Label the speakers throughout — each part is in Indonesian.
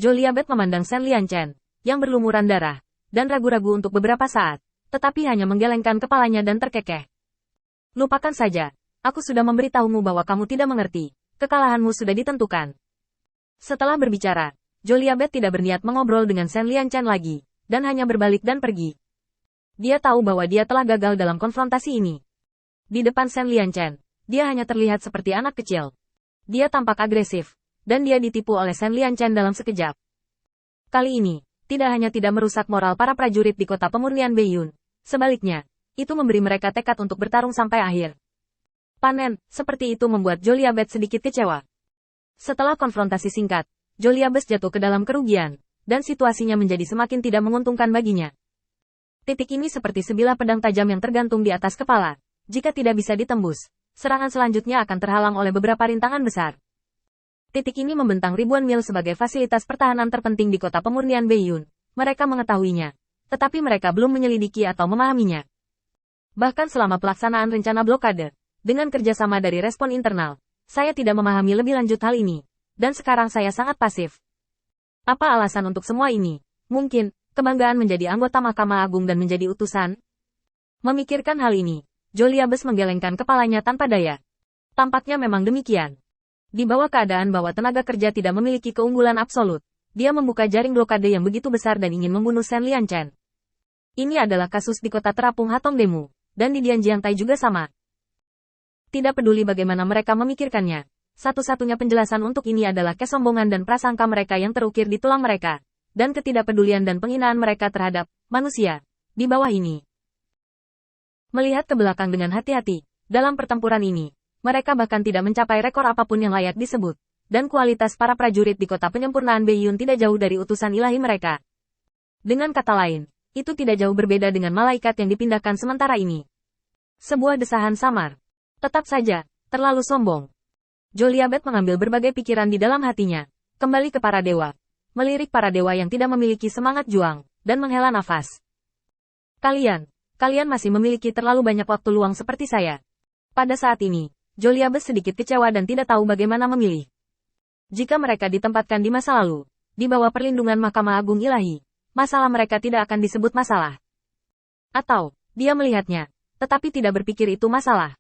Speaker 1: Joliabet memandang Shen Lianchen, yang berlumuran darah, dan ragu-ragu untuk beberapa saat, tetapi hanya menggelengkan kepalanya dan terkekeh. Lupakan saja, aku sudah memberitahumu bahwa kamu tidak mengerti, kekalahanmu sudah ditentukan. Setelah berbicara, Joliabet tidak berniat mengobrol dengan Shen Lianchen lagi, dan hanya berbalik dan pergi. Dia tahu bahwa dia telah gagal dalam konfrontasi ini. Di depan Shen Lianchen, dia hanya terlihat seperti anak kecil. Dia tampak agresif, dan dia ditipu oleh Shen Lianchen dalam sekejap. Kali ini, tidak hanya tidak merusak moral para prajurit di kota pemurnian Beiyun, sebaliknya, itu memberi mereka tekad untuk bertarung sampai akhir. Panen, seperti itu membuat Joliabet sedikit kecewa. Setelah konfrontasi singkat, Joliabet jatuh ke dalam kerugian, dan situasinya menjadi semakin tidak menguntungkan baginya. Titik ini seperti sebilah pedang tajam yang tergantung di atas kepala. Jika tidak bisa ditembus, serangan selanjutnya akan terhalang oleh beberapa rintangan besar. Titik ini membentang ribuan mil sebagai fasilitas pertahanan terpenting di kota pemurnian Beiyun. Mereka mengetahuinya, tetapi mereka belum menyelidiki atau memahaminya. Bahkan selama pelaksanaan rencana blokade, dengan kerjasama dari respon internal, saya tidak memahami lebih lanjut hal ini, dan sekarang saya sangat pasif. Apa alasan untuk semua ini? Mungkin, kebanggaan menjadi anggota Mahkamah Agung dan menjadi utusan? Memikirkan hal ini, Joliabet menggelengkan kepalanya tanpa daya. Tampaknya memang demikian. Di bawah keadaan bahwa tenaga kerja tidak memiliki keunggulan absolut, dia membuka jaring blokade yang begitu besar dan ingin membunuh Shen Lianchen. Ini adalah kasus di kota terapung Hatongdemu, dan di Dianjiangtai juga sama. Tidak peduli bagaimana mereka memikirkannya, satu-satunya penjelasan untuk ini adalah kesombongan dan prasangka mereka yang terukir di tulang mereka, dan ketidakpedulian dan penghinaan mereka terhadap manusia di bawah ini. Melihat ke belakang dengan hati-hati, dalam pertempuran ini, mereka bahkan tidak mencapai rekor apapun yang layak disebut, dan kualitas para prajurit di kota penyempurnaan Beiyun tidak jauh dari utusan ilahi mereka. Dengan kata lain, itu tidak jauh berbeda dengan malaikat yang dipindahkan sementara ini. Sebuah desahan samar. Tetap saja, terlalu sombong. Joliabet mengambil berbagai pikiran di dalam hatinya, kembali ke para dewa, melirik para dewa yang tidak memiliki semangat juang, dan menghela nafas. Kalian masih memiliki terlalu banyak waktu luang seperti saya. Pada saat ini, Joliabet sedikit kecewa dan tidak tahu bagaimana memilih. Jika mereka ditempatkan di masa lalu, di bawah perlindungan Mahkamah Agung Ilahi, masalah mereka tidak akan disebut masalah. Atau, dia melihatnya, tetapi tidak berpikir itu masalah.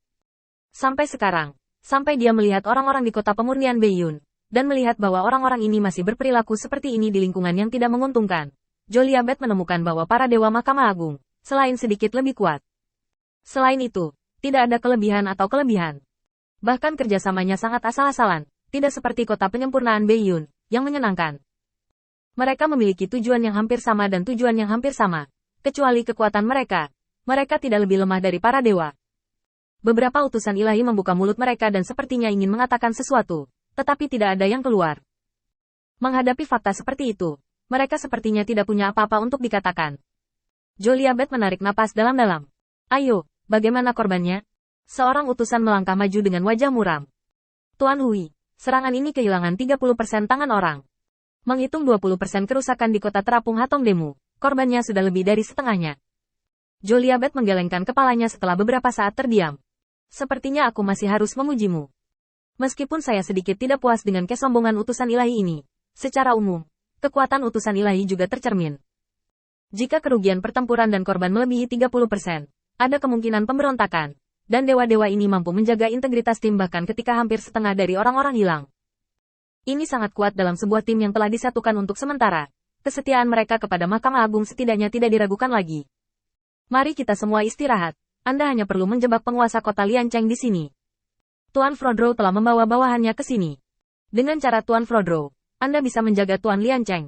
Speaker 1: Sampai sekarang, sampai dia melihat orang-orang di kota pemurnian Beiyun, dan melihat bahwa orang-orang ini masih berperilaku seperti ini di lingkungan yang tidak menguntungkan, Joliabet menemukan bahwa para dewa Mahkamah Agung, selain sedikit lebih kuat. Selain itu, tidak ada kelebihan atau kelebihan. Bahkan kerjasamanya sangat asal-asalan, tidak seperti kota penyempurnaan Beiyun, yang menyenangkan. Mereka memiliki tujuan yang hampir sama dan tujuan yang hampir sama. Kecuali kekuatan mereka, mereka tidak lebih lemah dari para dewa. Beberapa utusan ilahi membuka mulut mereka dan sepertinya ingin mengatakan sesuatu, tetapi tidak ada yang keluar. Menghadapi fakta seperti itu, mereka sepertinya tidak punya apa-apa untuk dikatakan. Joliabet menarik napas dalam-dalam. Ayo, bagaimana korbannya? Seorang utusan melangkah maju dengan wajah muram. Tuan Hui, serangan ini kehilangan 30% tangan orang. Menghitung 20% kerusakan di kota terapung Hatongdemu, korbannya sudah lebih dari setengahnya. Joliabet menggelengkan kepalanya setelah beberapa saat terdiam. Sepertinya aku masih harus memujimu. Meskipun saya sedikit tidak puas dengan kesombongan utusan ilahi ini, secara umum, kekuatan utusan ilahi juga tercermin. Jika kerugian pertempuran dan korban melebihi 30%, ada kemungkinan pemberontakan. Dan dewa-dewa ini mampu menjaga integritas tim bahkan ketika hampir setengah dari orang-orang hilang. Ini sangat kuat dalam sebuah tim yang telah disatukan untuk sementara. Kesetiaan mereka kepada Mahkamah Agung setidaknya tidak diragukan lagi. Mari kita semua istirahat. Anda hanya perlu menjebak penguasa kota Liancheng di sini. Tuan Frodro telah membawa bawahannya ke sini. Dengan cara Tuan Frodro, Anda bisa menjaga Tuan Liancheng.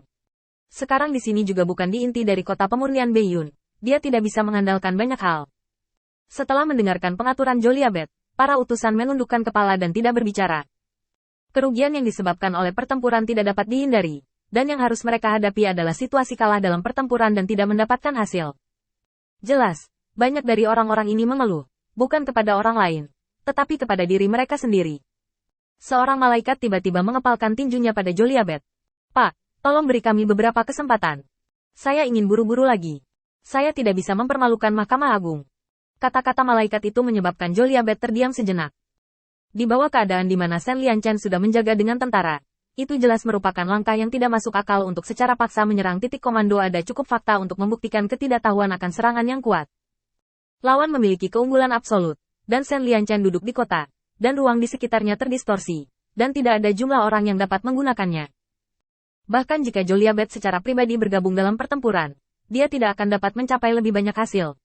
Speaker 1: Sekarang di sini juga bukan di inti dari kota pemurnian Beiyun. Dia tidak bisa mengandalkan banyak hal. Setelah mendengarkan pengaturan Joliabet, para utusan menundukkan kepala dan tidak berbicara. Kerugian yang disebabkan oleh pertempuran tidak dapat dihindari, dan yang harus mereka hadapi adalah situasi kalah dalam pertempuran dan tidak mendapatkan hasil. Jelas, banyak dari orang-orang ini mengeluh, bukan kepada orang lain, tetapi kepada diri mereka sendiri. Seorang malaikat tiba-tiba mengepalkan tinjunya pada Joliabet. Pak, tolong beri kami beberapa kesempatan. Saya ingin buru-buru lagi. Saya tidak bisa mempermalukan Mahkamah Agung. Kata-kata malaikat itu menyebabkan Joliabet terdiam sejenak. Di bawah keadaan di mana Shen Lianchen sudah menjaga dengan tentara, Itu jelas merupakan langkah yang tidak masuk akal untuk secara paksa menyerang titik komando. Ada cukup fakta untuk membuktikan ketidaktahuan akan serangan yang kuat. Lawan memiliki keunggulan absolut, dan Shen Lianchen duduk di kota, dan ruang di sekitarnya terdistorsi, dan tidak ada jumlah orang yang dapat menggunakannya. Bahkan jika Joliabet secara pribadi bergabung dalam pertempuran, dia tidak akan dapat mencapai lebih banyak hasil.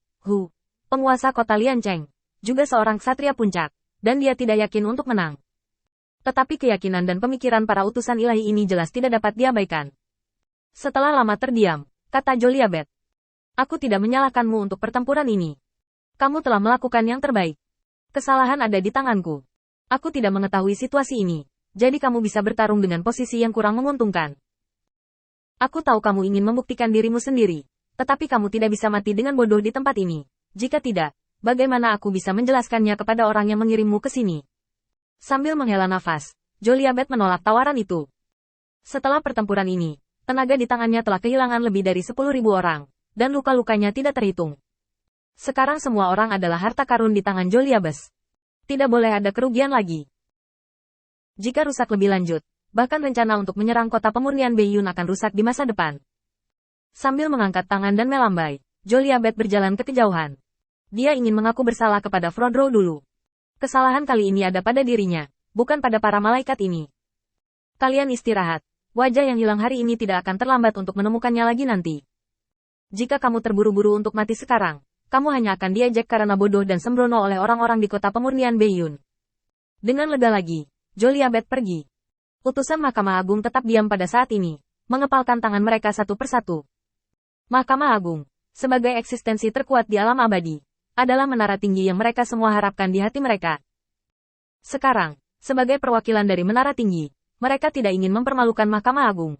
Speaker 1: Penguasa kota Liancheng, juga seorang ksatria puncak, dan dia tidak yakin untuk menang. Tetapi keyakinan dan pemikiran para utusan ilahi ini jelas tidak dapat diabaikan. Setelah lama terdiam, kata Joliabet, aku tidak menyalahkanmu untuk pertempuran ini. Kamu telah melakukan yang terbaik. Kesalahan ada di tanganku. Aku tidak mengetahui situasi ini, jadi kamu bisa bertarung dengan posisi yang kurang menguntungkan. Aku tahu kamu ingin membuktikan dirimu sendiri, tetapi kamu tidak bisa mati dengan bodoh di tempat ini. Jika tidak, bagaimana aku bisa menjelaskannya kepada orang yang mengirimmu ke sini? Sambil menghela nafas, Joliabet menolak tawaran itu. Setelah pertempuran ini, tenaga di tangannya telah kehilangan lebih dari 10.000 orang, dan luka-lukanya tidak terhitung. Sekarang semua orang adalah harta karun di tangan Joliabet. Tidak boleh ada kerugian lagi. Jika rusak lebih lanjut, bahkan rencana untuk menyerang kota pemurnian Beiyun akan rusak di masa depan. Sambil mengangkat tangan dan melambai, Joliabet berjalan ke kejauhan. Dia ingin mengaku bersalah kepada Frodro dulu. Kesalahan kali ini ada pada dirinya, bukan pada para malaikat ini. Kalian istirahat. Wajah yang hilang hari ini tidak akan terlambat untuk menemukannya lagi nanti. Jika kamu terburu-buru untuk mati sekarang, kamu hanya akan diejek karena bodoh dan sembrono oleh orang-orang di kota pemurnian Beiyun. Dengan lega lagi, Joliabet pergi. Utusan Mahkamah Agung tetap diam pada saat ini, mengepalkan tangan mereka satu persatu. Mahkamah Agung, sebagai eksistensi terkuat di alam abadi, adalah menara tinggi yang mereka semua harapkan di hati mereka. Sekarang, sebagai perwakilan dari menara tinggi, mereka tidak ingin mempermalukan Mahkamah Agung.